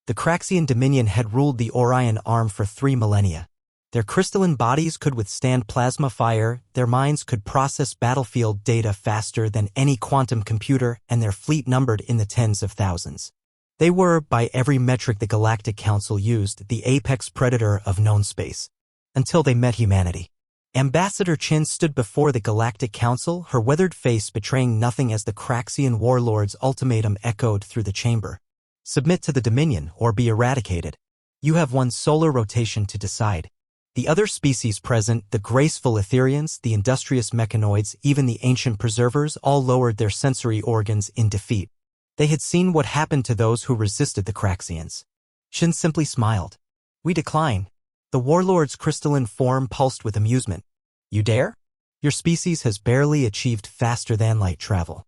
The Craxian Dominion had ruled the Orion Arm for 3 millennia. Their crystalline bodies could withstand plasma fire, their minds could process battlefield data faster than any quantum computer, and their fleet numbered in the tens of thousands. They were, by every metric the Galactic Council used, the apex predator of known space. Until they met humanity. Ambassador Chin stood before the Galactic Council, her weathered face betraying nothing as the Craxian warlord's ultimatum echoed through the chamber. Submit to the Dominion or be eradicated. You have one solar rotation to decide. The other species present, the graceful Etherians, the industrious mechanoids, even the ancient preservers, all lowered their sensory organs in defeat. They had seen what happened to those who resisted the Craxians. Shin simply smiled. We decline. The warlord's crystalline form pulsed with amusement. You dare? Your species has barely achieved faster-than-light travel.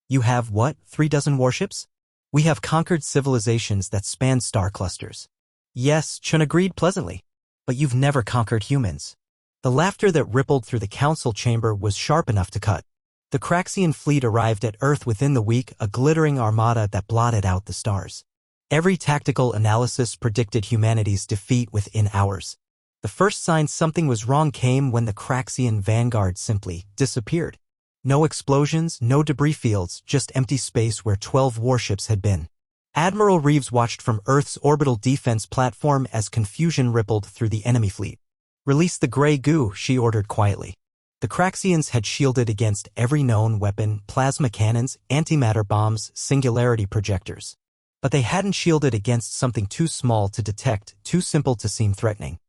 You have, what, 36 warships? We have conquered civilizations that span star clusters. Yes, Chun agreed pleasantly. But you've never conquered humans. The laughter that rippled through the council chamber was sharp enough to cut. The Craxian fleet arrived at Earth within the week, a glittering armada that blotted out the stars. Every tactical analysis predicted humanity's defeat within hours. The first sign something was wrong came when the Craxian vanguard simply disappeared. No explosions, no debris fields, just empty space where 12 warships had been. Admiral Reeves watched from Earth's orbital defense platform as confusion rippled through the enemy fleet. Release the gray goo, she ordered quietly. The Craxians had shielded against every known weapon, plasma cannons, antimatter bombs, singularity projectors. But they hadn't shielded against something too small to detect, too simple to seem threatening.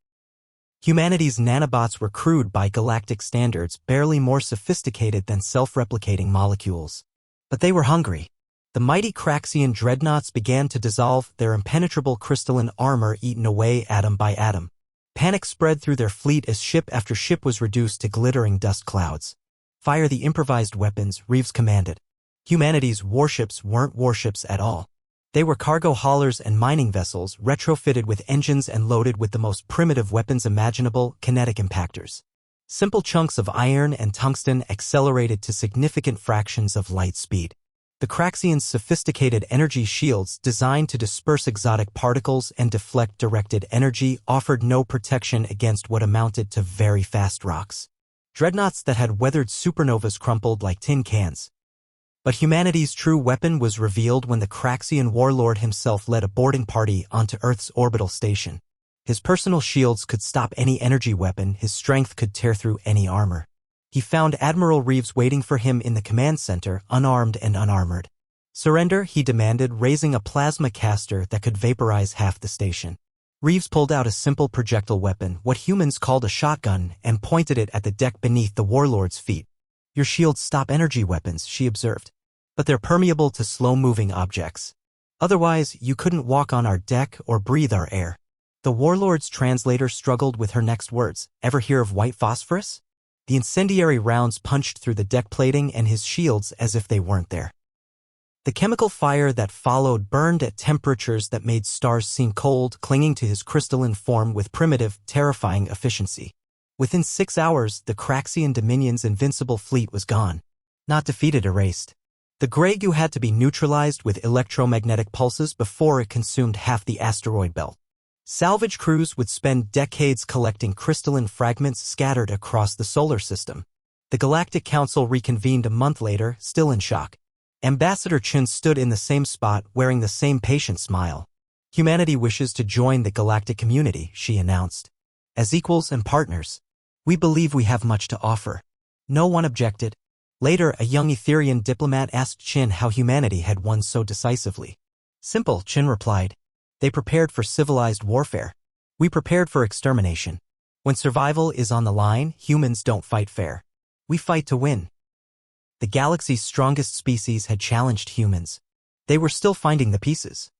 Humanity's nanobots were crude by galactic standards, barely more sophisticated than self-replicating molecules. But they were hungry. The mighty Craxian dreadnoughts began to dissolve, their impenetrable crystalline armor eaten away atom by atom. Panic spread through their fleet as ship after ship was reduced to glittering dust clouds. Fire the improvised weapons, Reeves commanded. Humanity's warships weren't warships at all. They were cargo haulers and mining vessels, retrofitted with engines and loaded with the most primitive weapons imaginable, kinetic impactors. Simple chunks of iron and tungsten accelerated to significant fractions of light speed. The Craxians' sophisticated energy shields, designed to disperse exotic particles and deflect directed energy, offered no protection against what amounted to very fast rocks. Dreadnoughts that had weathered supernovas crumpled like tin cans. But humanity's true weapon was revealed when the Craxian warlord himself led a boarding party onto Earth's orbital station. His personal shields could stop any energy weapon, his strength could tear through any armor. He found Admiral Reeves waiting for him in the command center, unarmed and unarmored. Surrender, he demanded, raising a plasma caster that could vaporize half the station. Reeves pulled out a simple projectile weapon, what humans called a shotgun, and pointed it at the deck beneath the warlord's feet. Your shields stop energy weapons, she observed. But they're permeable to slow-moving objects. Otherwise, you couldn't walk on our deck or breathe our air. The warlord's translator struggled with her next words. Ever hear of white phosphorus? The incendiary rounds punched through the deck plating and his shields as if they weren't there. The chemical fire that followed burned at temperatures that made stars seem cold, clinging to his crystalline form with primitive, terrifying efficiency. Within 6 hours, the Craxian Dominion's invincible fleet was gone. Not defeated, erased. The gray goo had to be neutralized with electromagnetic pulses before it consumed half the asteroid belt. Salvage crews would spend decades collecting crystalline fragments scattered across the solar system. The Galactic Council reconvened a month later, still in shock. Ambassador Chin stood in the same spot, wearing the same patient smile. Humanity wishes to join the galactic community, she announced. As equals and partners. We believe we have much to offer. No one objected. Later, a young Etherian diplomat asked Chin how humanity had won so decisively. Simple, Chin replied. They prepared for civilized warfare. We prepared for extermination. When survival is on the line, humans don't fight fair. We fight to win. The galaxy's strongest species had challenged humans. They were still finding the pieces.